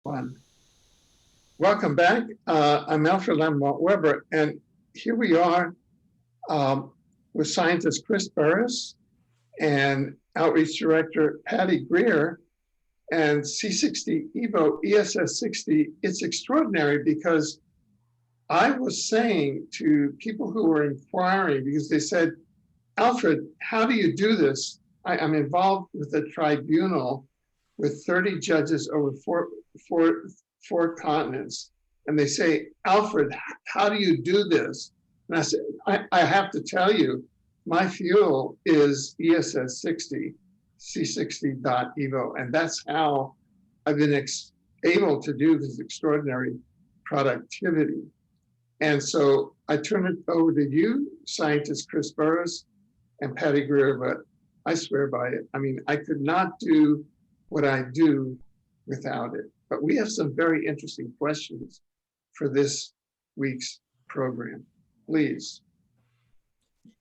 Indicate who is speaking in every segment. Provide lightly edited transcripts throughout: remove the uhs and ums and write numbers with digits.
Speaker 1: One. Welcome back. I'm Alfred Lambremont Weber, and here we are with scientist ChrisBurres and outreach director Patty Greer and C60 Evo ESS60. It's extraordinary because I was saying to people who were inquiring, because they said, Alfred, how do you do this? I'm involved with a tribunal with 30 judges over four continents. And they say, Alfred, how do you do this? And I said, I have to tell you, my fuel is ESS60, C60.Evo. And that's how I've been able to do this extraordinary productivity. And so I turn it over to you, scientist ChrisBurres and Patty Greer, but I swear by it. I mean, I could not do what I do without it. But we have some very interesting questions for this week's program. Please.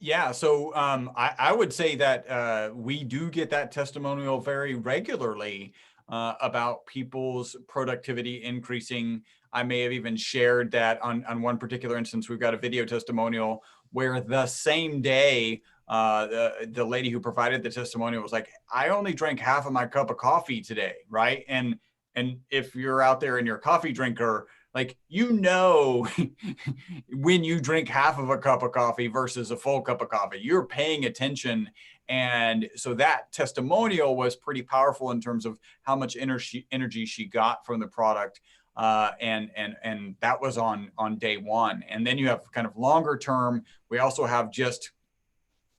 Speaker 2: Yeah, so I would say that we do get that testimonial very regularly about people's productivity increasing. I may have even shared that on one particular instance. We've got a video testimonial where the same day, the lady who provided the testimonial was like, I only drank half of my cup of coffee today, right? And if you're out there and you're a coffee drinker, like, when you drink half of a cup of coffee versus a full cup of coffee, you're paying attention. And so that testimonial was pretty powerful in terms of how much energy she got from the product. And that was on day one. And then you have kind of longer term. We also have just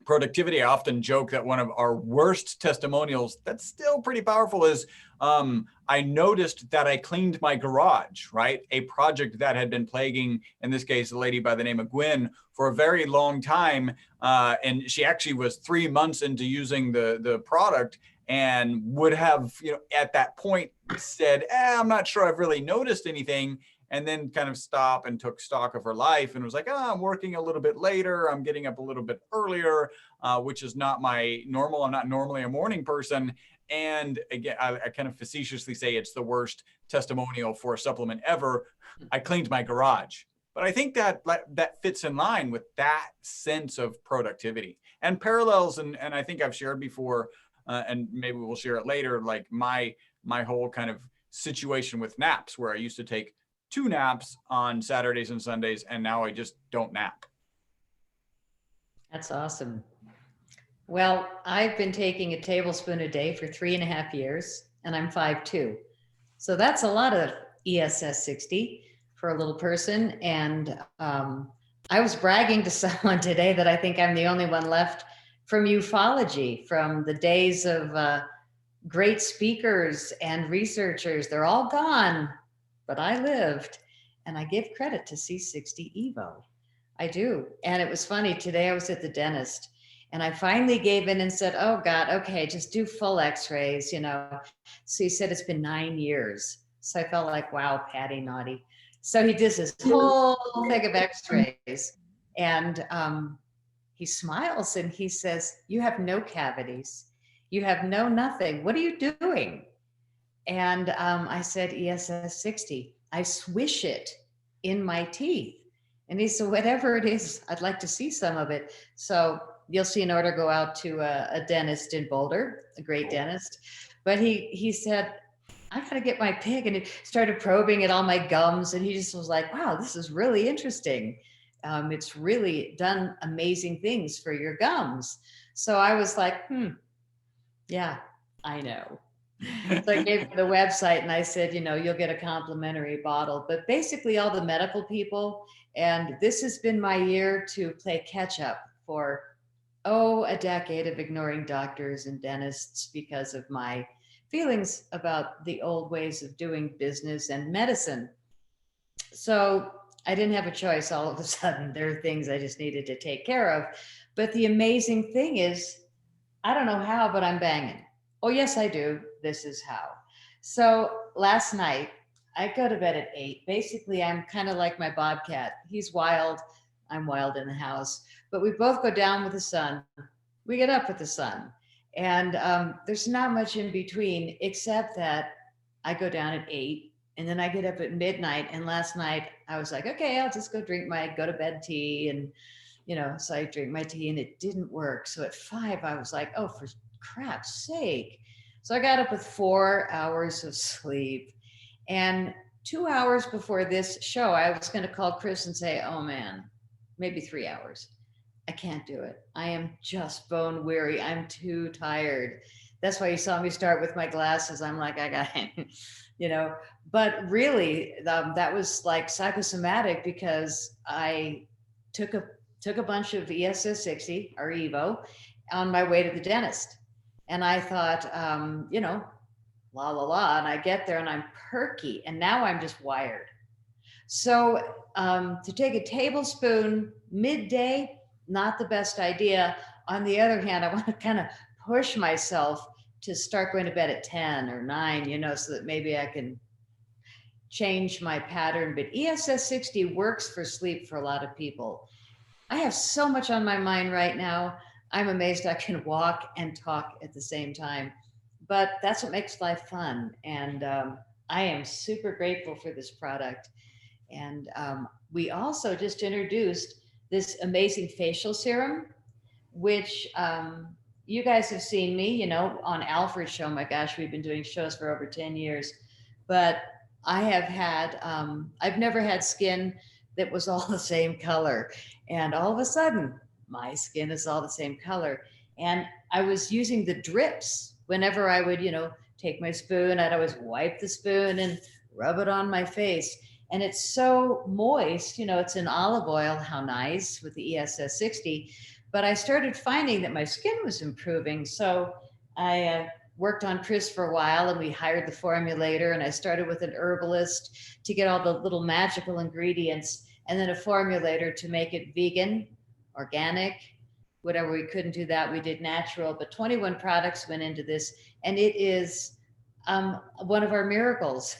Speaker 2: productivity. I often joke that one of our worst testimonials that's still pretty powerful is I noticed that I cleaned my garage, right? A project that had been plaguing, in this case, a lady by the name of Gwen for a very long time. And she actually was 3 months into using the product and would have, at that point said, I'm not sure I've really noticed anything. And then kind of stopped and took stock of her life and was like, I'm working a little bit later. I'm getting up a little bit earlier, which is not my normal. I'm not normally a morning person. And again, I kind of facetiously say it's the worst testimonial for a supplement ever. I cleaned my garage. But I think that fits in line with that sense of productivity and parallels. And I think I've shared before, and maybe we'll share it later, like my whole kind of situation with naps, where I used to take 2 naps on Saturdays and Sundays, and now I just don't nap.
Speaker 3: That's awesome. Well, I've been taking a tablespoon a day for 3.5 years, and I'm 5'2". So that's a lot of ESS60 for a little person. And I was bragging to someone today that I think I'm the only one left from ufology, from the days of great speakers and researchers. They're all gone. But I lived, and I give credit to C60 Evo. I do. And it was funny. Today I was at the dentist, and I finally gave in and said, oh God, okay, just do full x-rays, So he said, it's been 9 years. So I felt like, wow, Patty, naughty. So he did this whole thing of x-rays, and he smiles and he says, you have no cavities. You have no nothing. What are you doing? And I said, ESS60, I swish it in my teeth. And he said, whatever it is, I'd like to see some of it. So you'll see an order go out to a dentist in Boulder, a great dentist. But he said, I got to get my pig. And he started probing at all my gums. And he just was like, wow, this is really interesting. It's really done amazing things for your gums. So I was like, yeah, I know. So I gave him the website and I said, you'll get a complimentary bottle. But basically all the medical people, and this has been my year to play catch up for, a decade of ignoring doctors and dentists because of my feelings about the old ways of doing business and medicine. So I didn't have a choice all of a sudden. There are things I just needed to take care of. But the amazing thing is, I don't know how, but I'm banging. Oh, yes, I do. This is how. So last night, I go to bed at 8. Basically, I'm kind of like my bobcat. He's wild. I'm wild in the house. But we both go down with the sun. We get up with the sun. And there's not much in between, except that I go down at 8 And then I get up at midnight, and last night I was like, okay, I'll just go drink my go to bed tea. And, so I drink my tea and it didn't work. So at 5, I was like, oh, for crap's sake. So I got up with 4 hours of sleep. And 2 hours before this show, I was going to call Chris and say, oh man, maybe 3 hours. I can't do it. I am just bone weary. I'm too tired. That's why you saw me start with my glasses. I'm like, I got, but really that was like psychosomatic, because I took a bunch of ESS60 or Evo on my way to the dentist. And I thought, la, la, la. And I get there and I'm perky, and now I'm just wired. So to take a tablespoon midday, not the best idea. On the other hand, I want to kind of push myself to start going to bed at 10 or 9, so that maybe I can change my pattern. But ESS60 works for sleep for a lot of people. I have so much on my mind right now. I'm amazed I can walk and talk at the same time. But that's what makes life fun. And I am super grateful for this product. And we also just introduced this amazing facial serum, which you guys have seen me, on Alfred's show. My gosh, we've been doing shows for over 10 years. But I have had, I've never had skin that was all the same color. And all of a sudden, my skin is all the same color. And I was using the drips whenever I would, take my spoon. I'd always wipe the spoon and rub it on my face. And it's so moist, it's in olive oil. How nice with the ESS60. But I started finding that my skin was improving. So I worked on Chris for a while, and we hired the formulator, and I started with an herbalist to get all the little magical ingredients, and then a formulator to make it vegan, organic, whatever we couldn't do that, we did natural. But 21 products went into this, and it is one of our miracles.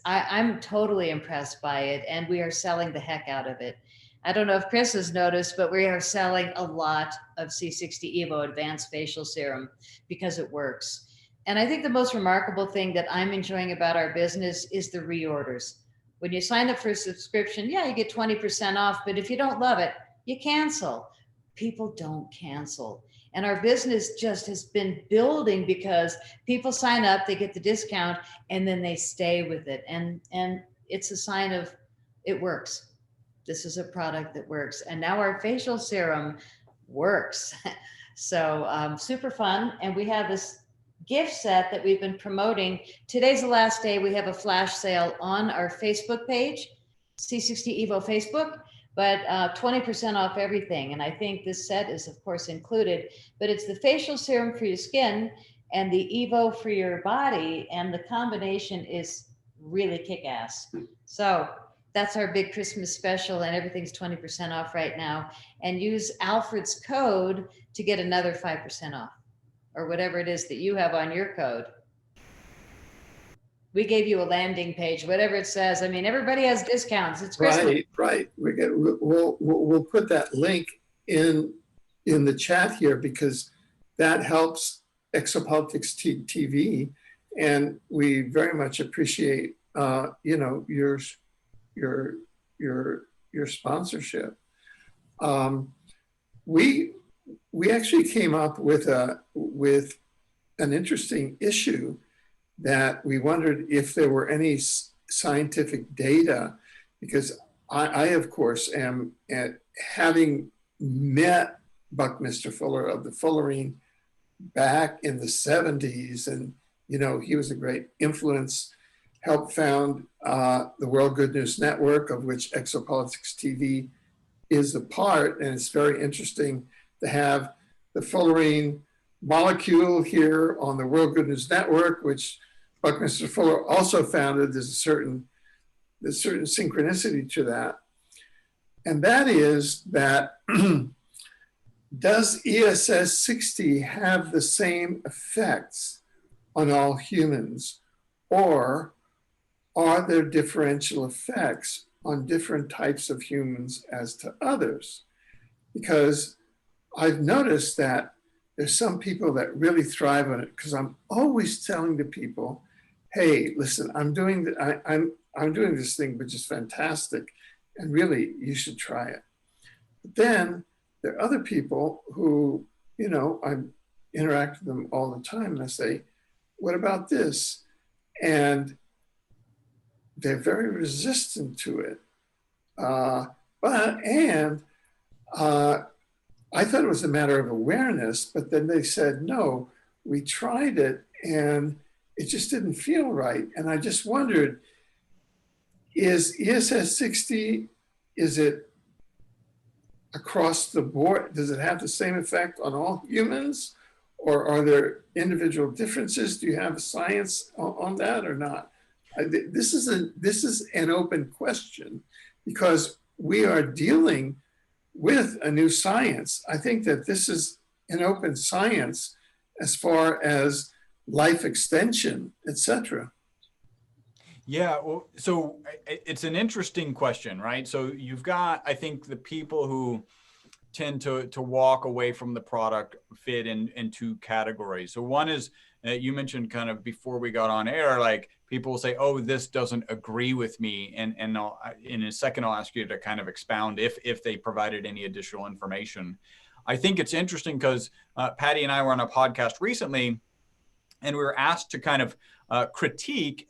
Speaker 3: I'm totally impressed by it, and we are selling the heck out of it. I don't know if Chris has noticed, but we are selling a lot of C60 Evo Advanced Facial Serum because it works. And I think the most remarkable thing that I'm enjoying about our business is the reorders. When you sign up for a subscription, you get 20% off, but if you don't love it, you cancel. People don't cancel. And our business just has been building because people sign up, they get the discount, and then they stay with it. And it's a sign of it works. This is a product that works. And now our facial serum works. So super fun. And we have this gift set that we've been promoting. Today's the last day. We have a flash sale on our Facebook page, C60 Evo Facebook, but 20% off everything. And I think this set is of course included, but it's the facial serum for your skin and the Evo for your body. And the combination is really kick-ass. So that's our big Christmas special, and everything's 20% off right now. And use Alfred's code to get another 5% off, or whatever it is that you have on your code. We gave you a landing page, whatever it says. I mean, everybody has discounts. It's Christmas.
Speaker 1: Right. We'll put that link in the chat here, because that helps Exopolitics TV, and we very much appreciate your sponsorship. We actually came up with an interesting issue that we wondered if there were any scientific data, because I of course am having met Buckminster Fuller of the Fullerene back in the 70s, and he was a great influence. Helped found the World Good News Network, of which Exopolitics TV is a part. And it's very interesting to have the fullerene molecule here on the World Good News Network, which Buckminster Fuller also founded. There's a certain synchronicity to that. And that is that does ESS60 have the same effects on all humans, or are there differential effects on different types of humans as to others? Because I've noticed that there's some people that really thrive on it, because I'm always telling the people, hey, listen, I'm doing this thing, which is fantastic, and really, you should try it. But then there are other people who, I interact with them all the time, and I say, what about this? And they're very resistant to it. I thought it was a matter of awareness, but then they said, no, we tried it and it just didn't feel right. And I just wondered, is ESS60, is it across the board? Does it have the same effect on all humans? Or are there individual differences? Do you have science on that or not? This is an open question because we are dealing with a new science. I think that this is an open science as far as life extension, etc.
Speaker 2: Yeah, well, so it's an interesting question, right? So you've got, I think, the people who tend to walk away from the product fit in two categories. So one is, you mentioned kind of before we got on air, like people will say, oh, this doesn't agree with me. And in a second, I'll ask you to kind of expound if they provided any additional information. I think it's interesting because Patty and I were on a podcast recently, and we were asked to kind of critique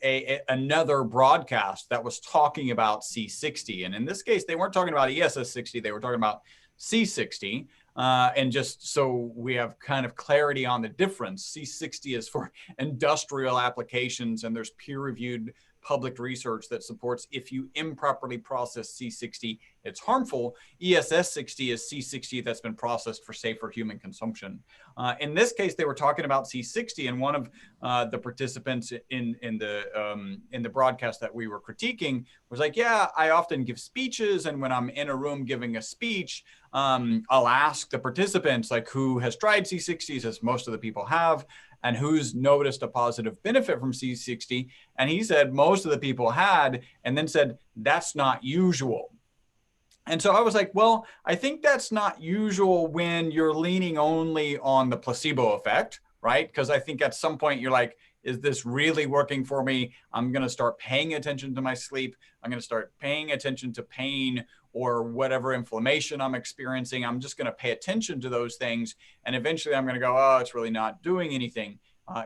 Speaker 2: another broadcast that was talking about C60. And in this case, they weren't talking about ESS60, they were talking about C60. And just so we have kind of clarity on the difference, C60 is for industrial applications, and there's peer-reviewed public research that supports if you improperly process C60, it's harmful. ESS60 is C60 that's been processed for safer human consumption. In this case, they were talking about C60, and one of the participants in the broadcast that we were critiquing was like, yeah, I often give speeches, and when I'm in a room giving a speech, I'll ask the participants like who has tried C60s, as most of the people have, and who's noticed a positive benefit from C60. And he said most of the people had, and then said, that's not usual. And so I was like, well, I think that's not usual when you're leaning only on the placebo effect, right? Because I think at some point you're like, is this really working for me? I'm going to start paying attention to my sleep. I'm going to start paying attention to pain or whatever inflammation I'm experiencing. I'm just going to pay attention to those things. And eventually I'm going to go, oh, it's really not doing anything.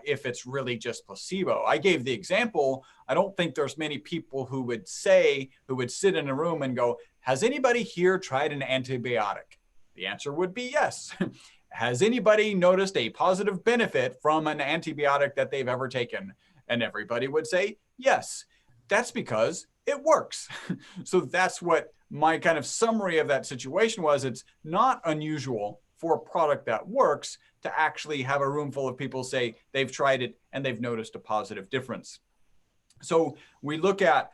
Speaker 2: If it's really just placebo. I gave the example. I don't think there's many people who would sit in a room and go, has anybody here tried an antibiotic? The answer would be yes. Has anybody noticed a positive benefit from an antibiotic that they've ever taken? And everybody would say yes. That's because it works. So that's what my kind of summary of that situation was. It's not unusual for a product that works to actually have a room full of people say they've tried it and they've noticed a positive difference. So we look at,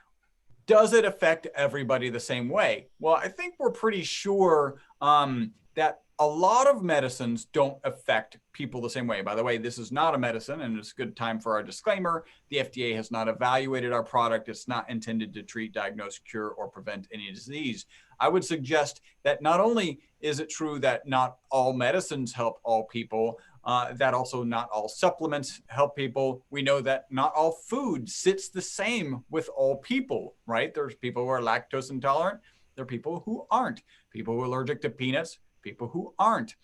Speaker 2: does it affect everybody the same way? Well, I think we're pretty sure that a lot of medicines don't affect people the same way. By the way, this is not a medicine, and it's a good time for our disclaimer. The FDA has not evaluated our product. It's not intended to treat, diagnose, cure, or prevent any disease. I would suggest that not only is it true that not all medicines help all people, that also not all supplements help people. We know that not all food sits the same with all people, right? There's people who are lactose intolerant. There are people who aren't. People who are allergic to peanuts, people who aren't.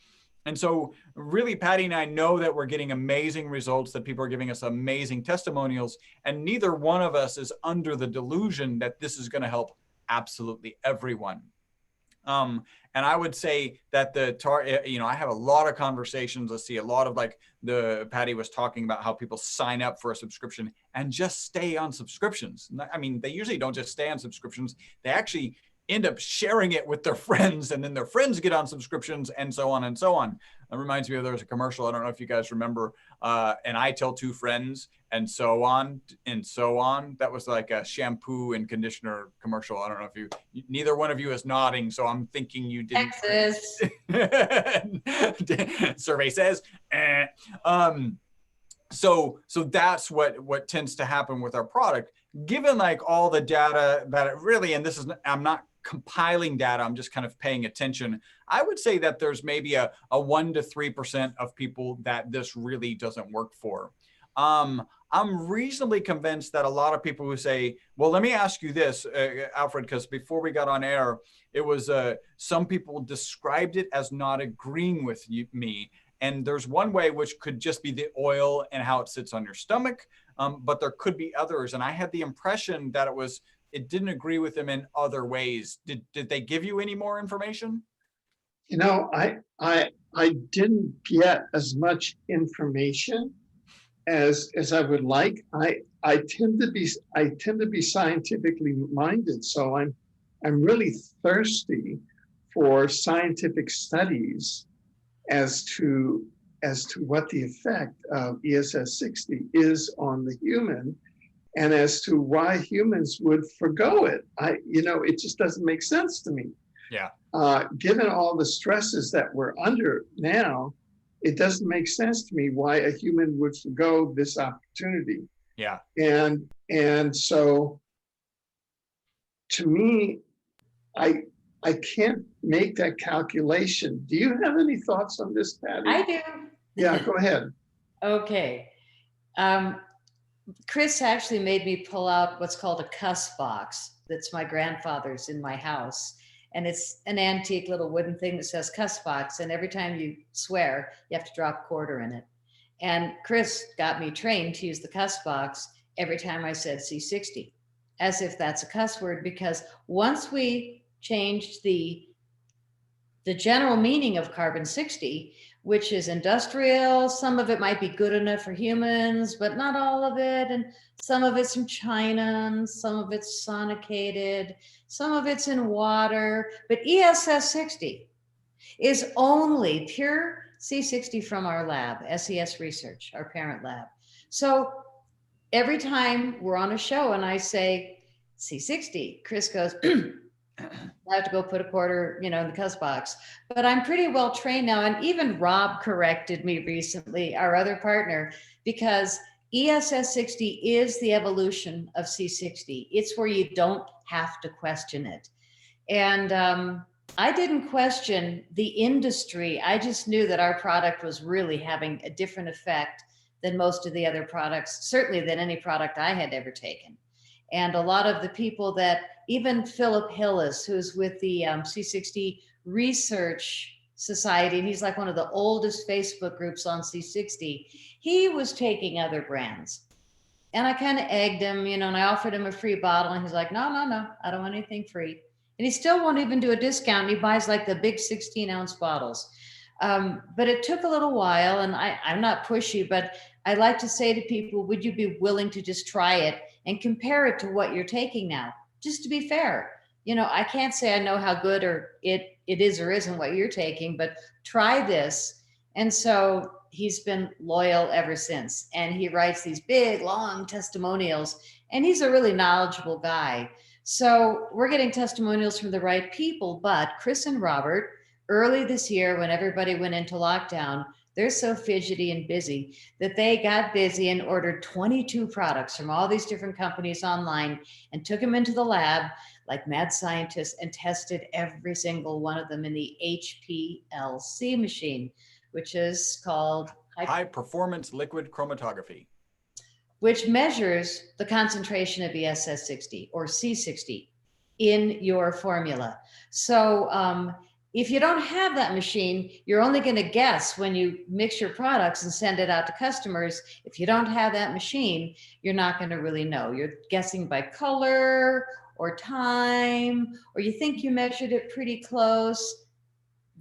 Speaker 2: And so really, Patty and I know that we're getting amazing results, that people are giving us amazing testimonials, and neither one of us is under the delusion that this is going to help absolutely everyone. And I would say that I have a lot of conversations. I see a lot of Patty was talking about how people sign up for a subscription and just stay on subscriptions. I mean, they usually don't just stay on subscriptions. They actually end up sharing it with their friends, and then their friends get on subscriptions, and so on and so on. It reminds me of, there's a commercial, I don't know if you guys remember, and I tell two friends, and so on, and so on. That was like a shampoo and conditioner commercial. I don't know if neither one of you is nodding, so I'm thinking you didn't.
Speaker 3: Texas.
Speaker 2: Survey says. So that's what tends to happen with our product. Given like all the data that it really, and this is, I'm not compiling data, I'm just kind of paying attention. I would say that there's maybe a 1 to 3% of people that this really doesn't work for. I'm reasonably convinced that a lot of people who say, well, let me ask you this, Alfred, because before we got on air, it was some people described it as not agreeing with me. And there's one way, which could just be the oil and how it sits on your stomach. But there could be others. And I had the impression that it didn't agree with them in other ways. Did they give you any more information?
Speaker 1: You know, I didn't get as much information as I would like. I tend to be scientifically minded, so I'm really thirsty for scientific studies as to what the effect of ESS60 is on the human, and as to why humans would forgo it. It just doesn't make sense to me.
Speaker 2: Yeah.
Speaker 1: Given all the stresses that we're under now, it doesn't make sense to me why a human would forgo this opportunity.
Speaker 2: Yeah.
Speaker 1: And so, to me, I can't make that calculation. Do you have any thoughts on this, Patty?
Speaker 3: I do.
Speaker 1: Yeah, go ahead.
Speaker 3: Okay. Chris actually made me pull out what's called a cuss box. That's my grandfather's in my house. And it's an antique little wooden thing that says cuss box. And every time you swear, you have to drop a quarter in it. And Chris got me trained to use the cuss box every time I said C60, as if that's a cuss word, because once we changed the general meaning of carbon 60, which is industrial, some of it might be good enough for humans, but not all of it. And some of it's from China, and some of it's sonicated, some of it's in water. But ESS60 is only pure C60 from our lab, SES Research, our parent lab. So every time we're on a show and I say C60, Chris goes, I have to go put a quarter, in the cuss box. But I'm pretty well trained now. And even Rob corrected me recently, our other partner, because ESS60 is the evolution of C60. It's where you don't have to question it. And I didn't question the industry. I just knew that our product was really having a different effect than most of the other products, certainly than any product I had ever taken. And a lot of the people that, even Philip Hillis, who's with the C60 Research Society, and he's like one of the oldest Facebook groups on C60, he was taking other brands. And I kind of egged him, and I offered him a free bottle, and he's like, no, I don't want anything free. And he still won't even do a discount. He buys like the big 16-ounce bottles. But it took a little while, and I'm not pushy, but I like to say to people, would you be willing to just try it and compare it to what you're taking now? Just to be fair. I can't say I know how good or it is or isn't what you're taking, but try this. And so he's been loyal ever since. And he writes these big, long testimonials, and he's a really knowledgeable guy. So we're getting testimonials from the right people. But Chris and Robert, early this year, when everybody went into lockdown, they're so fidgety and busy that they got busy and ordered 22 products from all these different companies online and took them into the lab like mad scientists and tested every single one of them in the HPLC machine, which is called
Speaker 2: high performance liquid chromatography,
Speaker 3: which measures the concentration of ESS60 or C60 in your formula. So if you don't have that machine, you're only going to guess when you mix your products and send it out to customers. If you don't have that machine, you're not going to really know. You're guessing by color or time, or you think you measured it pretty close.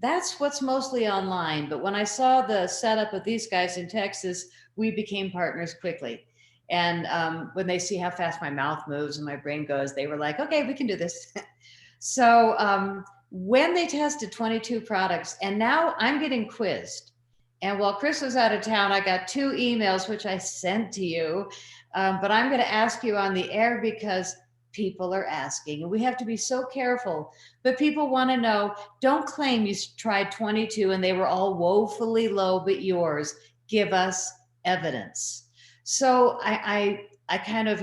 Speaker 3: That's what's mostly online. But when I saw the setup of these guys in Texas, we became partners quickly. And when they see how fast my mouth moves and my brain goes, they were like, okay, we can do this. So when they tested 22 products, and now I'm getting quizzed. And while Chris was out of town, I got 2 emails, which I sent to you. But I'm going to ask you on the air because people are asking, and we have to be so careful. But people want to know, don't claim you tried 22 and they were all woefully low, but yours. Give us evidence. So I kind of,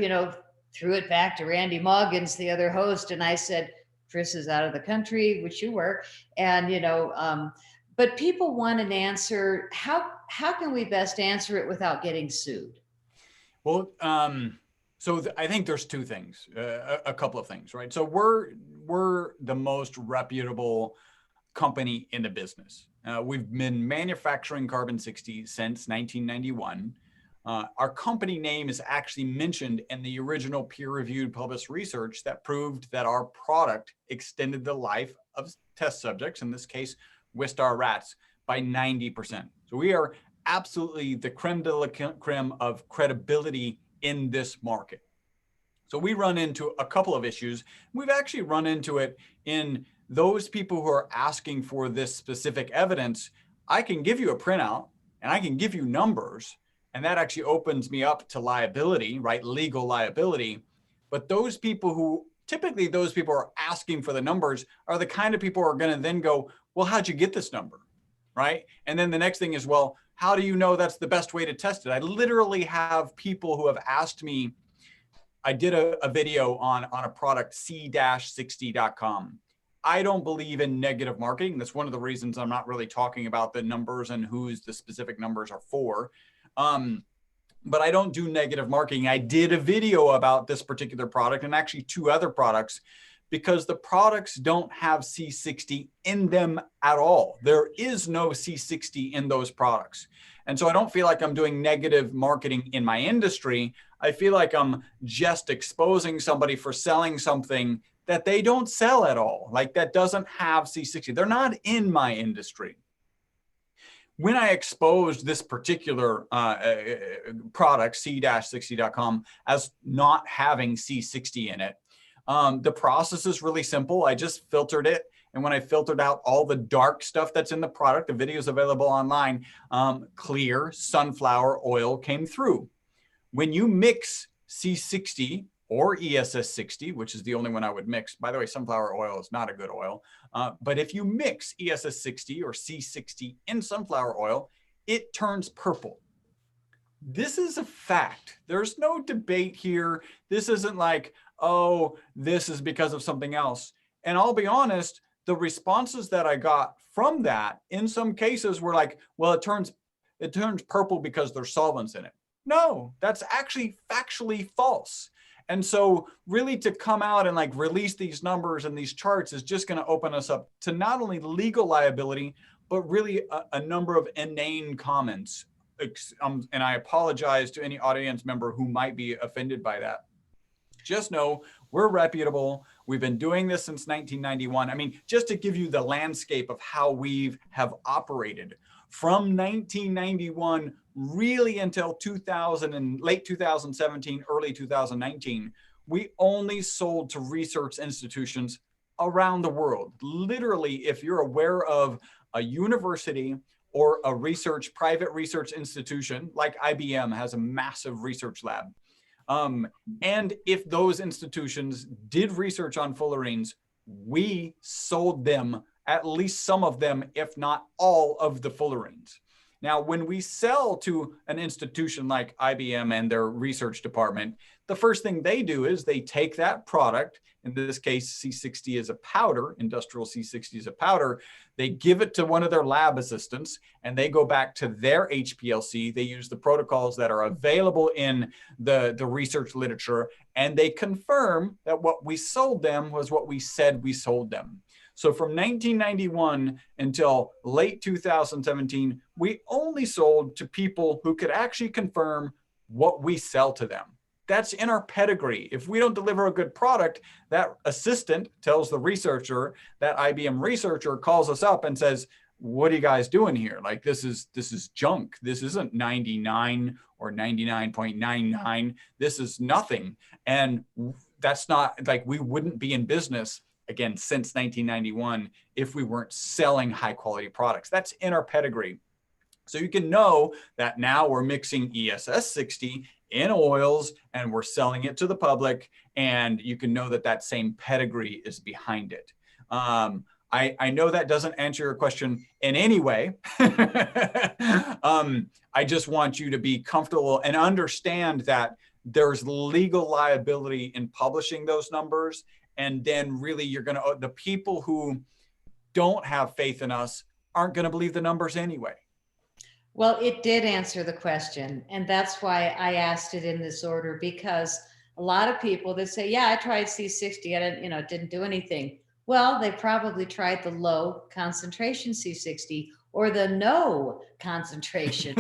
Speaker 3: threw it back to Randy Moggins, the other host, and I said, Chris is out of the country, which you were, and but people want an answer. How can we best answer it without getting sued?
Speaker 2: Well, so I think there's two things, a couple of things, right? So we're the most reputable company in the business. We've been manufacturing carbon 60 since 1991. Our company name is actually mentioned in the original peer-reviewed published research that proved that our product extended the life of test subjects, in this case, Wistar rats, by 90%. So we are absolutely the creme de la creme of credibility in this market. So we run into a couple of issues. We've actually run into it in those people who are asking for this specific evidence. I can give you a printout and I can give you numbers, and that actually opens me up to liability, right? Legal liability. But those people who, typically those people who are asking for the numbers are the kind of people who are going to then go, well, how'd you get this number? Right? And then the next thing is, well, how do you know that's the best way to test it? I literally have people who have asked me. I did a video on a product, C60.com. I don't believe in negative marketing. That's one of the reasons I'm not really talking about the numbers and who's the specific numbers are for. But I don't do negative marketing. I did a video about this particular product and actually two other products, because the products don't have C60 in them at all. There is no C60 in those products. And so I don't feel like I'm doing negative marketing in my industry. I feel like I'm just exposing somebody for selling something that they don't sell at all, like that doesn't have C60. They're not in my industry. When I exposed this particular product, C-60.com, as not having C60 in it, the process is really simple. I just filtered it. And when I filtered out all the dark stuff that's in the product, the video is available online, clear sunflower oil came through. When you mix C60 or ESS60, which is the only one I would mix. By the way, sunflower oil is not a good oil. But if you mix ESS60 or C60 in sunflower oil, it turns purple. This is a fact. There's no debate here. This isn't like, oh, this is because of something else. And I'll be honest, the responses that I got from that in some cases were like, well, it turns purple because there's solvents in it. No, that's actually factually false. And so really to come out and like release these numbers and these charts is just going to open us up to not only legal liability, but really a number of inane comments. And I apologize to any audience member who might be offended by that. Just know we're reputable. We've been doing this since 1991. I mean, just to give you the landscape of how we have operated from 1991 really until 2000 and late 2017, early 2019, we only sold to research institutions around the world. Literally, if you're aware of a university or a private research institution, like IBM has a massive research lab. And if those institutions did research on fullerenes, we sold them, at least some of them, if not all of the fullerenes. Now, when we sell to an institution like IBM and their research department, the first thing they do is they take that product, in this case, C60 is a powder, industrial C60 is a powder, they give it to one of their lab assistants and they go back to their HPLC. They use the protocols that are available in the research literature, and they confirm that what we sold them was what we said we sold them. So from 1991 until late 2017, we only sold to people who could actually confirm what we sell to them. That's in our pedigree. If we don't deliver a good product, that assistant tells the researcher, that IBM researcher calls us up and says, what are you guys doing here? Like, this is junk. This isn't 99 or 99.99. This is nothing. And that's not, like, we wouldn't be in business again since 1991 if we weren't selling high quality products. That's in our pedigree. So you can know that now we're mixing ESS60 in oils and we're selling it to the public, and you can know that that same pedigree is behind it. I know that doesn't answer your question in any way. I just want you to be comfortable and understand that there's legal liability in publishing those numbers. And then really the people who don't have faith in us aren't going to believe the numbers anyway.
Speaker 3: Well, it did answer the question. And that's why I asked it in this order, because a lot of people that say, yeah, I tried C60, it didn't do anything. Well, they probably tried the low concentration C60 or the no concentration.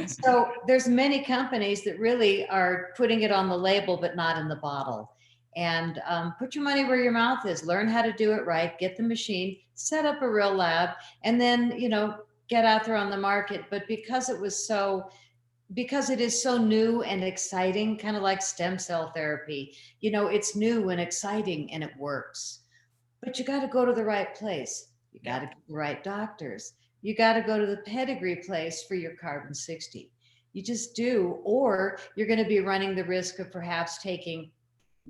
Speaker 3: So there's many companies that really are putting it on the label, but not in the bottle. And put your money where your mouth is. Learn how to do it right. Get the machine, set up a real lab, and then get out there on the market. But because it is so new and exciting, kind of like stem cell therapy, it's new and exciting and it works. But you got to go to the right place. You got to get the right doctors. You got to go to the pedigree place for your carbon 60. You just do, or you're going to be running the risk of perhaps taking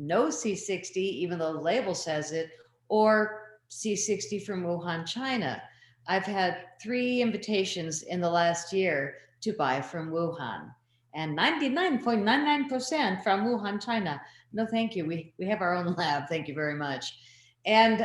Speaker 3: no C60, even though the label says it, or C60 from Wuhan, China. I've had 3 invitations in the last year to buy from Wuhan, and 99.99% from Wuhan, China. No, thank you. We have our own lab. Thank you very much. And,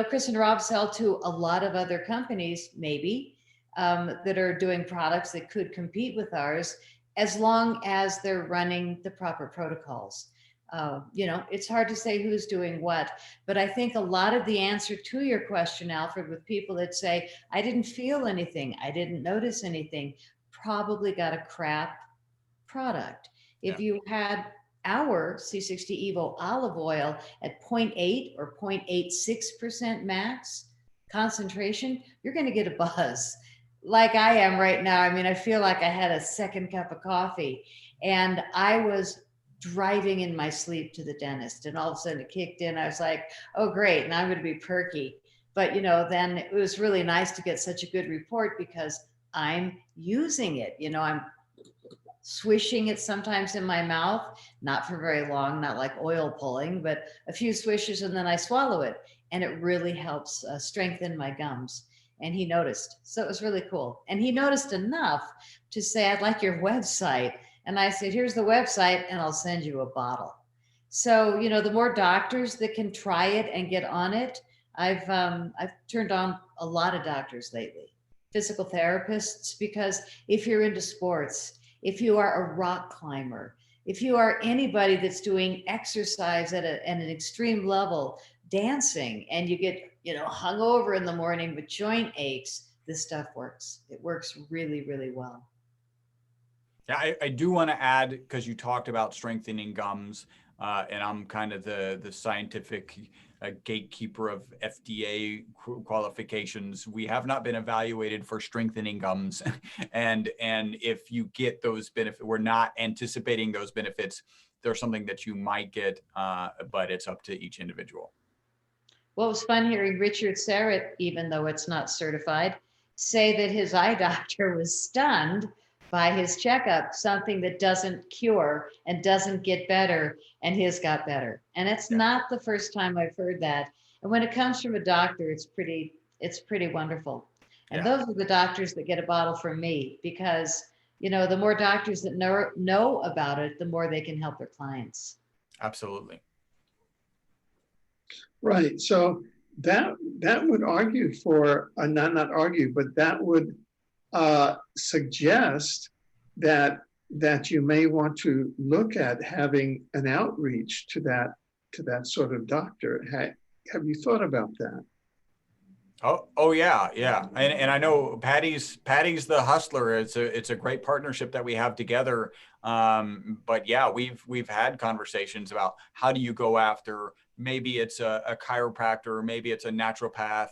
Speaker 3: Chris and Rob sell to a lot of other companies, maybe, that are doing products that could compete with ours, as long as they're running the proper protocols. It's hard to say who's doing what, but I think a lot of the answer to your question, Alfred, with people that say, I didn't feel anything, I didn't notice anything, probably got a crap product. If you had our C60 Evo olive oil at 0.8 or 0.86% max concentration, you're going to get a buzz like I am right now. I mean, I feel like I had a second cup of coffee and I was driving in my sleep to the dentist, and all of a sudden it kicked in. I was like, oh, great. Now I'm going to be perky. But, then it was really nice to get such a good report because I'm using it. I'm swishing it sometimes in my mouth, not for very long, not like oil pulling, but a few swishes and then I swallow it. And it really helps strengthen my gums. And he noticed. So it was really cool. And he noticed enough to say, I'd like your website. And I said, here's the website and I'll send you a bottle. So, the more doctors that can try it and get on it, I've turned on a lot of doctors lately, physical therapists, because if you're into sports, if you are a rock climber, if you are anybody that's doing exercise at an extreme level, dancing, and you get, hung over in the morning with joint aches, this stuff works. It works really, really well.
Speaker 2: Yeah, I do want to add, because you talked about strengthening gums, and I'm kind of the scientific gatekeeper of FDA qualifications. We have not been evaluated for strengthening gums, and if you get those benefits, we're not anticipating those benefits. There's something that you might get, but it's up to each individual.
Speaker 3: Well, it was fun hearing Richard Serrett, even though it's not certified, say that his eye doctor was stunned by his checkup, something that doesn't cure and doesn't get better, and his got better. And it's not the first time I've heard that. And when it comes from a doctor, it's pretty wonderful. And those are the doctors that get a bottle from me, because the more doctors that know about it, the more they can help their clients.
Speaker 2: Absolutely.
Speaker 1: Right. So that would argue for, not argue, but that would suggest that you may want to look at having an outreach to that sort of doctor. Have you thought about that?
Speaker 2: Oh yeah. And I know Patty's the hustler. It's a great partnership that we have together. But yeah, we've had conversations about how do you go after, maybe it's a chiropractor, maybe it's a naturopath,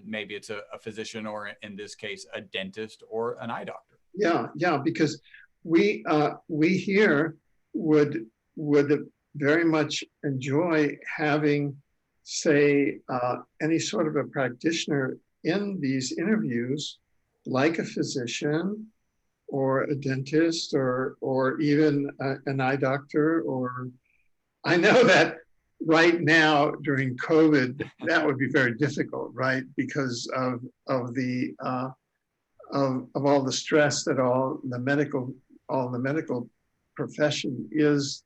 Speaker 2: maybe it's a physician, or in this case, a dentist or an eye doctor.
Speaker 1: Yeah, because we here would very much enjoy having, say, any sort of a practitioner in these interviews, like a physician or a dentist or even an eye doctor. Or I know that right now during COVID, that would be very difficult, right? Because of all the stress that all the medical profession is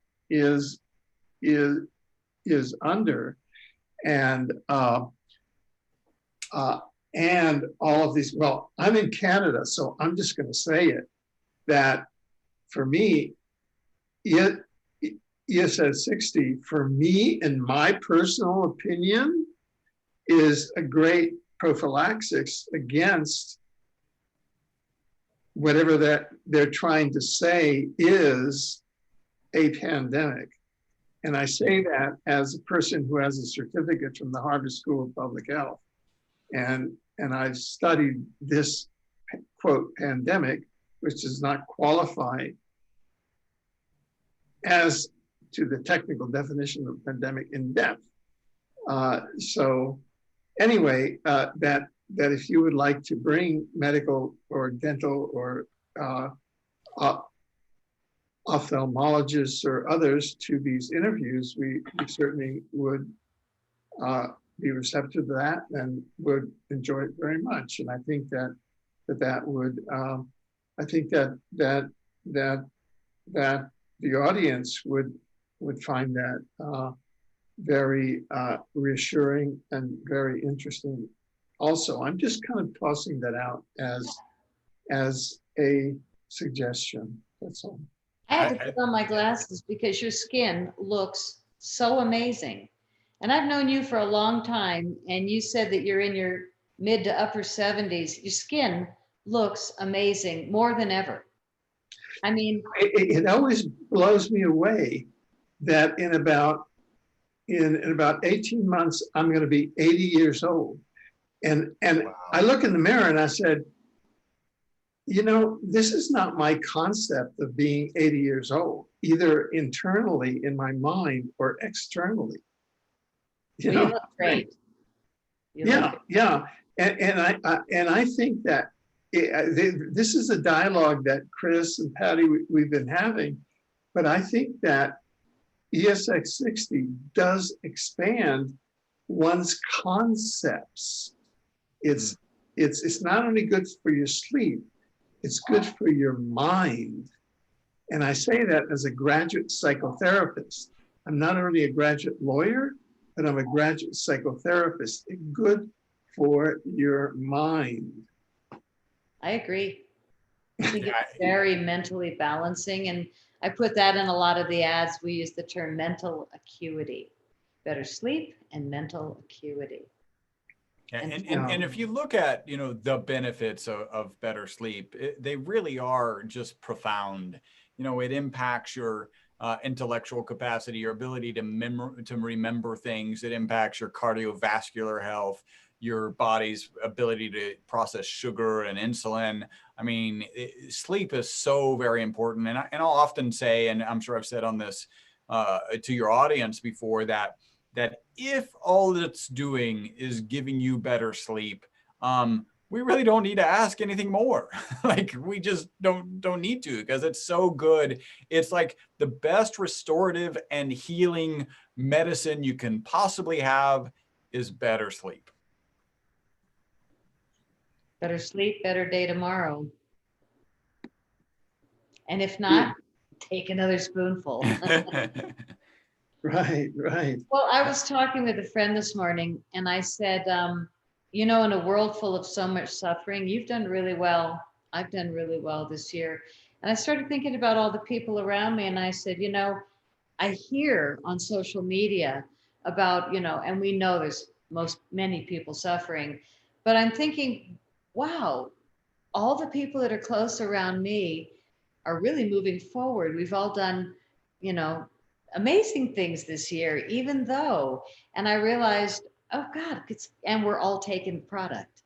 Speaker 1: under. And and all of these, well, I'm in Canada, so I'm just going to say it, that for me, ESS60, for me, in my personal opinion, is a great prophylaxis against whatever that they're trying to say is a pandemic. And I say that as a person who has a certificate from the Harvard School of Public Health. And I've studied this, quote, pandemic, which does not qualify as to the technical definition of pandemic in depth. So anyway, that if you would like to bring medical or dental or ophthalmologists or others to these interviews, we certainly would be receptive to that and would enjoy it very much. And I think that would, I think that the audience would find that very reassuring and very interesting. Also, I'm just kind of tossing that out as a suggestion. That's all.
Speaker 3: I had to put on my glasses because your skin looks so amazing. And I've known you for a long time, and you said that you're in your mid to upper 70s. Your skin looks amazing, more than ever. I mean,
Speaker 1: it always blows me away that in about 18 months, I'm going to be 80 years old. And wow. I look in the mirror and I said, you know, this is not my concept of being 80 years old, either internally in my mind or externally.
Speaker 3: You look great.
Speaker 1: Yeah. And I think that this is a dialogue that Chris and Patty we've been having, but I think that ESX60 does expand one's concepts. It's not only good for your sleep, it's good for your mind. And I say that as a graduate psychotherapist. I'm not only a graduate lawyer, but I'm a graduate psychotherapist. It's good for your mind.
Speaker 3: I agree. I think it's very mentally balancing. And I put that in a lot of the ads. We use the term mental acuity, better sleep and mental acuity.
Speaker 2: And if you look at, you know, the benefits of better sleep, they really are just profound. You know, it impacts your intellectual capacity, your ability to remember things. It impacts your cardiovascular health, your body's ability to process sugar and insulin. I mean, sleep is so very important. And I'll often say, and I'm sure I've said on this to your audience before, that if all it's doing is giving you better sleep, we really don't need to ask anything more. Like, we just don't need to, because it's so good. It's like the best restorative and healing medicine you can possibly have is better sleep.
Speaker 3: Better sleep, better day tomorrow. And if not, take another spoonful.
Speaker 1: Right.
Speaker 3: Well, I was talking with a friend this morning, and I said, you know, in a world full of so much suffering, you've done really well. I've done really well this year. And I started thinking about all the people around me, and I said, you know, I hear on social media about, you know, and we know there's many people suffering, but I'm thinking, wow, all the people that are close around me are really moving forward. We've all done, you know, amazing things this year, even though, and I realized, oh God, and we're all taking product.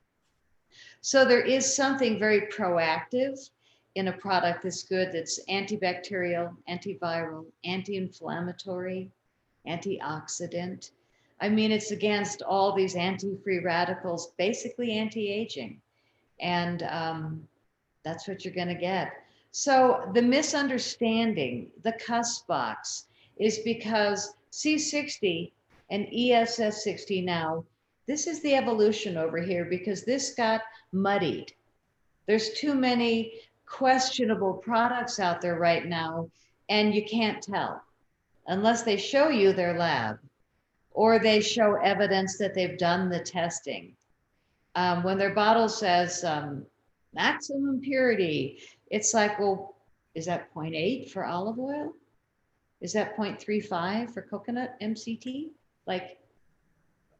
Speaker 3: So there is something very proactive in a product that's good, that's antibacterial, antiviral, anti-inflammatory, antioxidant. I mean, it's against all these anti-free radicals, basically anti-aging. And that's what you're gonna get. So the misunderstanding, the cusp box, is because C60 and ESS60 now, this is the evolution over here, because this got muddied. There's too many questionable products out there right now, and you can't tell unless they show you their lab or they show evidence that they've done the testing. When their bottle says maximum purity, it's like, well, is that 0.8 for olive oil? Is that 0.35 for coconut MCT? Like,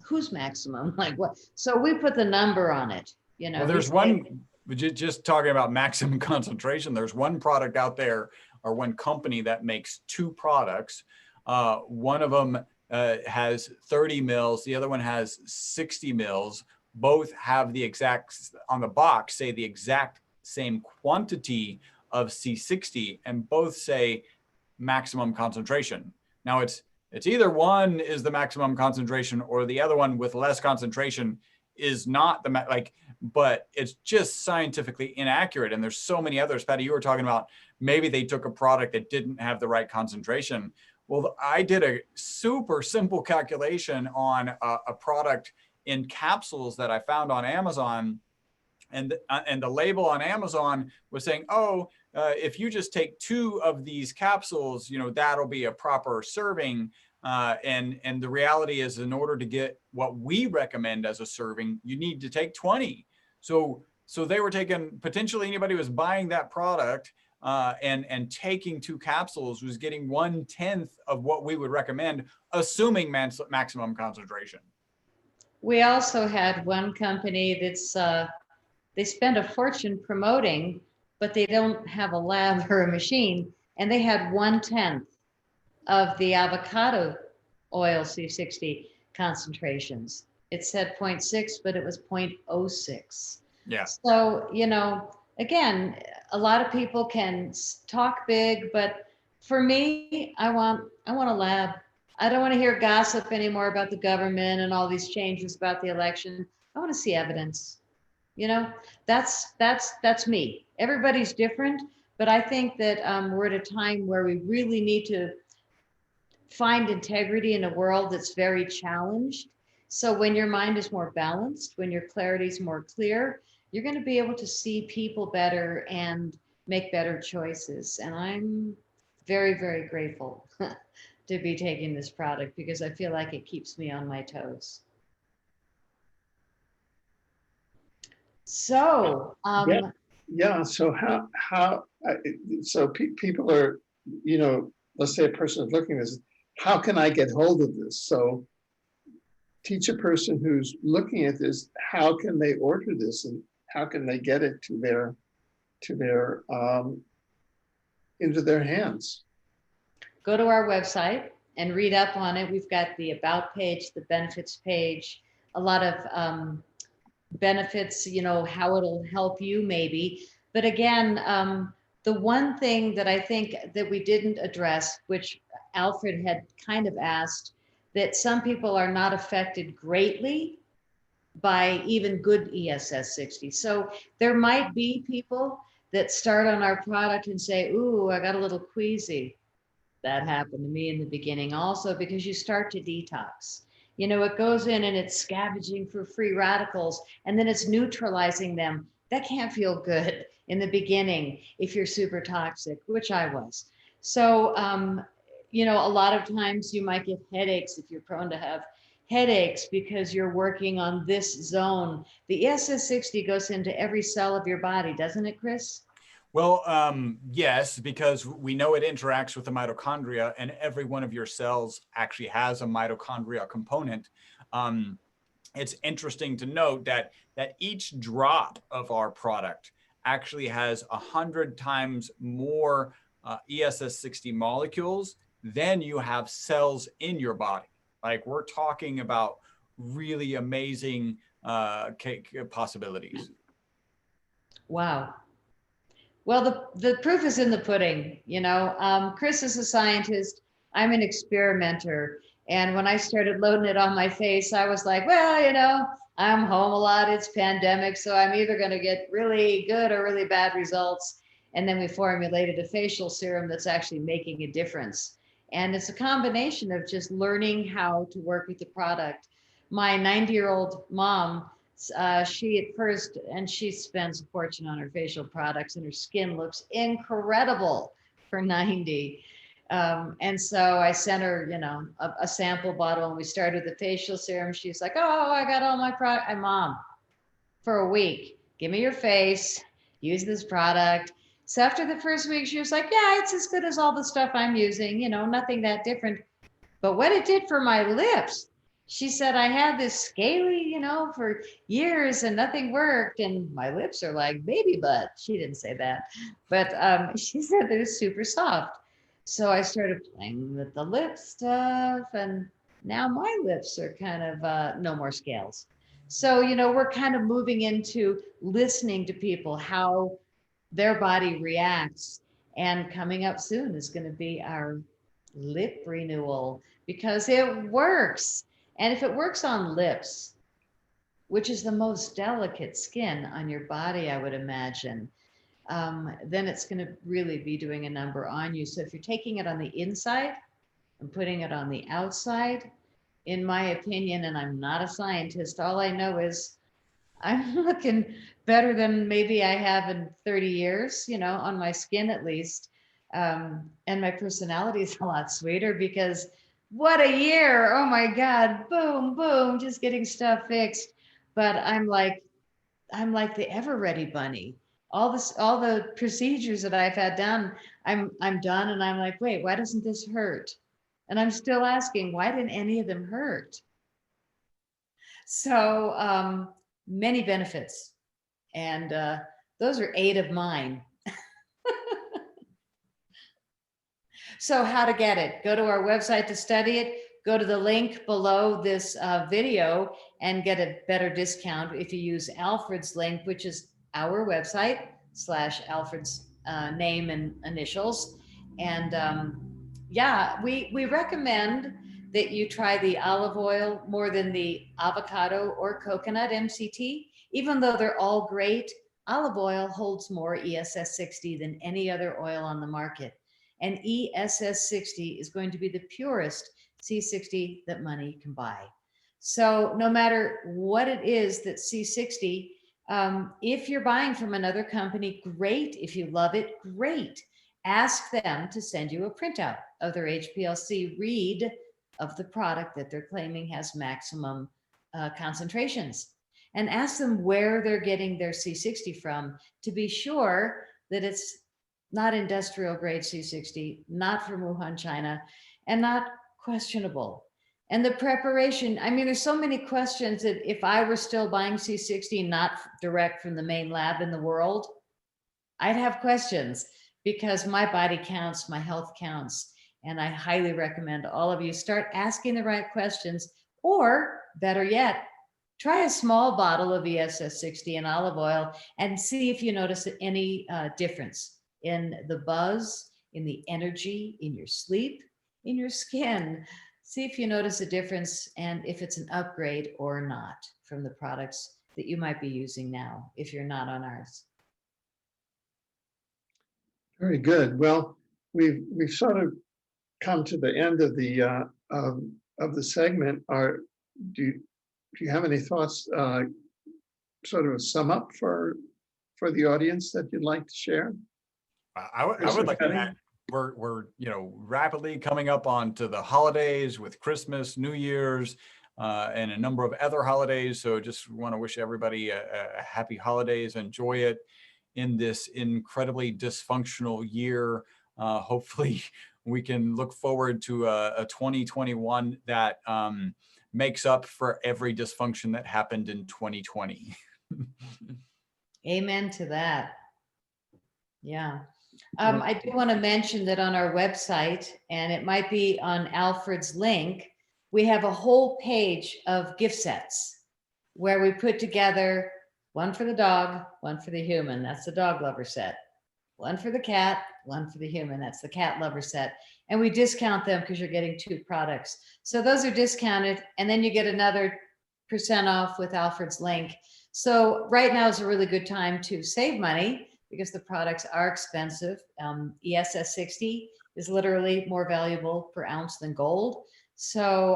Speaker 3: who's maximum? Like what? So we put the number on it. You know,
Speaker 2: Well, there's one, just talking about maximum concentration, there's one product out there or one company that makes two products. One of them has 30 mils, the other one has 60 mils. Both have the exact, on the box, say the exact same quantity of C60, and both say maximum concentration. Now it's either one is the maximum concentration or the other one with less concentration is not the like, but it's just scientifically inaccurate. And there's so many others. Patty, you were talking about maybe they took a product that didn't have the right concentration. Well, I did a super simple calculation on a product in capsules that I found on Amazon, and the label on Amazon was saying, oh, if you just take 2 of these capsules, you know, that'll be a proper serving. And the reality is, in order to get what we recommend as a serving, you need to take 20. So they were taking, potentially anybody who was buying that product and taking 2 capsules was getting 1/10 of what we would recommend, assuming maximum concentration.
Speaker 3: we also had one company that's they spend a fortune promoting, but they don't have a lab or a machine, and they had 1/10 of the avocado oil C60 concentrations. It said 0.6, but it was 0.06.
Speaker 2: Yeah.
Speaker 3: So, you know, again, a lot of people can talk big, but for me, I want a lab. I don't want to hear gossip anymore about the government and all these changes about the election. I want to see evidence. You know, that's me. Everybody's different, but I think that we're at a time where we really need to find integrity in a world that's very challenged. So when your mind is more balanced, when your clarity is more clear, you're going to be able to see people better and make better choices. And I'm very, very grateful to be taking this product because I feel like it keeps me on my toes. So,
Speaker 1: Yeah. So people are, you know, let's say a person is looking at this, how can I get hold of this? So teach a person who's looking at this, how can they order this and how can they get it to their into their hands?
Speaker 3: go to our website and read up on it. We've got the about page, the benefits page, a lot of benefits, you know, how it'll help you maybe. But again, the one thing that I think that we didn't address, which Alfred had kind of asked, that some people are not affected greatly by even good ESS60. So there might be people that start on our product and say, ooh, I got a little queasy. That happened to me in the beginning also, because you start to detox. You know, it goes in and it's scavenging for free radicals and then it's neutralizing them. That can't feel good in the beginning if you're super toxic, which I was. So, you know, a lot of times you might get headaches if you're prone to have headaches because you're working on this zone. The ESS60 goes into every cell of your body, doesn't it, Chris?
Speaker 2: Well, yes, because we know it interacts with the mitochondria, and every one of your cells actually has a mitochondria component. It's interesting to note that each drop of our product actually has 100 times more ESS60 molecules than you have cells in your body. Like, we're talking about really amazing possibilities.
Speaker 3: Wow. Well, the proof is in the pudding. You know, Chris is a scientist. I'm an experimenter. And when I started loading it on my face, I was like, well, you know, I'm home a lot. It's pandemic. So I'm either going to get really good or really bad results. And then we formulated a facial serum that's actually making a difference. And it's a combination of just learning how to work with the product. My 90-year-old mom, she at first, and she spends a fortune on her facial products and her skin looks incredible for 90. And so I sent her, you know, a sample bottle and we started the facial serum. She's like, oh, I got all my product. Mom, for a week. Give me your face, use this product. So after the first week, she was like, yeah, it's as good as all the stuff I'm using, you know, nothing that different. But what it did for my lips, she said, I had this scaly, you know, for years and nothing worked. And my lips are like baby butt. She didn't say that, but she said they're super soft. So I started playing with the lip stuff, and now my lips are kind of no more scales. So, you know, we're kind of moving into listening to people, how their body reacts. And coming up soon is going to be our lip renewal, because it works. And if it works on lips, which is the most delicate skin on your body, I would imagine, then it's going to really be doing a number on you. So if you're taking it on the inside and putting it on the outside, in my opinion, and I'm not a scientist, all I know is I'm looking better than maybe I have in 30 years, you know, on my skin at least. And my personality is a lot sweeter, because what a year. Oh my God. Boom, boom, just getting stuff fixed. But I'm like the ever ready bunny. All the procedures that I've had done, I'm done, and I'm like, wait, why doesn't this hurt? And I'm still asking, why didn't any of them hurt? So many benefits. And those are 8 of mine. So how to get it? Go to our website to study it. Go to the link below this video and get a better discount if you use Alfred's link, which is our website / Alfred's name and initials. And yeah, we recommend that you try the olive oil more than the avocado or coconut MCT. Even though they're all great, olive oil holds more ESS60 than any other oil on the market. And ESS60 is going to be the purest C60 that money can buy. So no matter what it is that C60, if you're buying from another company, great. If you love it, great. Ask them to send you a printout of their HPLC read of the product that they're claiming has maximum concentrations. And ask them where they're getting their C60 from, to be sure that it's not industrial grade C60, not from Wuhan, China, and not questionable. And the preparation, I mean, there's so many questions that if I were still buying C60, not direct from the main lab in the world, I'd have questions, because my body counts, my health counts. And I highly recommend all of you start asking the right questions, or better yet, try a small bottle of ESS60 and olive oil and see if you notice any difference in the buzz, in the energy, in your sleep, in your skin. See if you notice a difference, and if it's an upgrade or not from the products that you might be using now, if you're not on ours.
Speaker 1: Very good. Well, we've sort of come to the end of the segment. Do you have any thoughts, sort of a sum up for the audience that you'd like to share?
Speaker 2: I would like to add, we're rapidly coming up onto the holidays with Christmas, New Year's, and a number of other holidays. So just want to wish everybody a happy holidays. Enjoy it in this incredibly dysfunctional year. Hopefully we can look forward to a 2021 that makes up for every dysfunction that happened in 2020.
Speaker 3: Amen to that. Yeah. I do want to mention that on our website, and it might be on Alfred's link, we have a whole page of gift sets where we put together one for the dog, one for the human. That's the dog lover set. One for the cat, one for the human. That's the cat lover set. And we discount them because you're getting 2 products. So those are discounted, and then you get another % off with Alfred's link. So right now is a really good time to save money, because the products are expensive. ESS60 is literally more valuable per ounce than gold. So,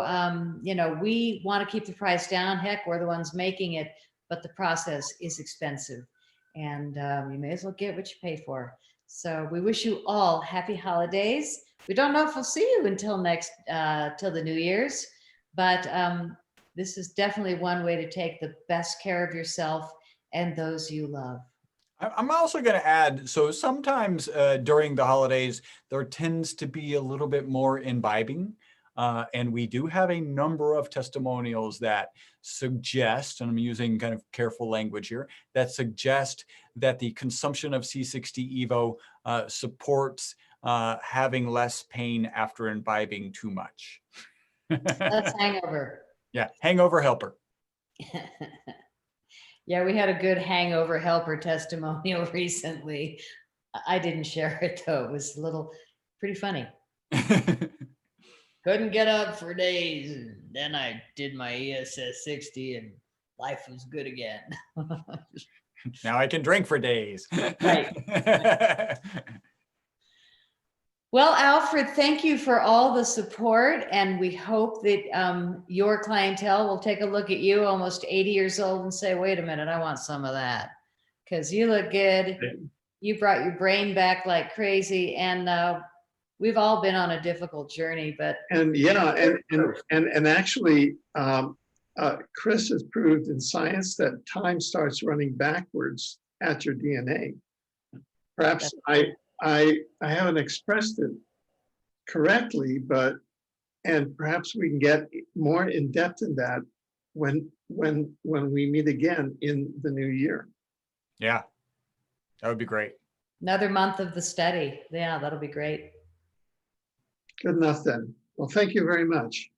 Speaker 3: we want to keep the price down. Heck, we're the ones making it, but the process is expensive. And you may as well get what you pay for. So we wish you all happy holidays. We don't know if we'll see you until till the New Year's, but this is definitely one way to take the best care of yourself and those you love.
Speaker 2: I'm also going to add, so sometimes during the holidays, there tends to be a little bit more imbibing. And we do have a number of testimonials that suggest, and I'm using kind of careful language here, that suggest that the consumption of C60 Evo supports having less pain after imbibing too much.
Speaker 3: That's hangover.
Speaker 2: Yeah, hangover helper.
Speaker 3: Yeah, we had a good hangover helper testimonial recently. I didn't share it though. It was a little pretty funny. Couldn't get up for days. And then I did my ESS60 and life was good again.
Speaker 2: Now I can drink for days.
Speaker 3: Right. Well, Alfred, thank you for all the support. And we hope that your clientele will take a look at you almost 80 years old and say, wait a minute, I want some of that. Because you look good. You brought your brain back like crazy. And we've all been on a difficult journey, but.
Speaker 1: And yeah, and actually, Chris has proved in science that time starts running backwards at your DNA. Perhaps I haven't expressed it correctly, and perhaps we can get more in depth in that when we meet again in the new year.
Speaker 2: Yeah, that would be great.
Speaker 3: Another month of the study. Yeah, that'll be great.
Speaker 1: Good enough then. Well, thank you very much.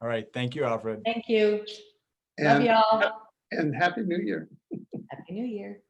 Speaker 2: All right. Thank you, Alfred.
Speaker 3: Thank you. Love
Speaker 1: And,
Speaker 3: y'all.
Speaker 1: and Happy New Year.
Speaker 3: Happy New Year.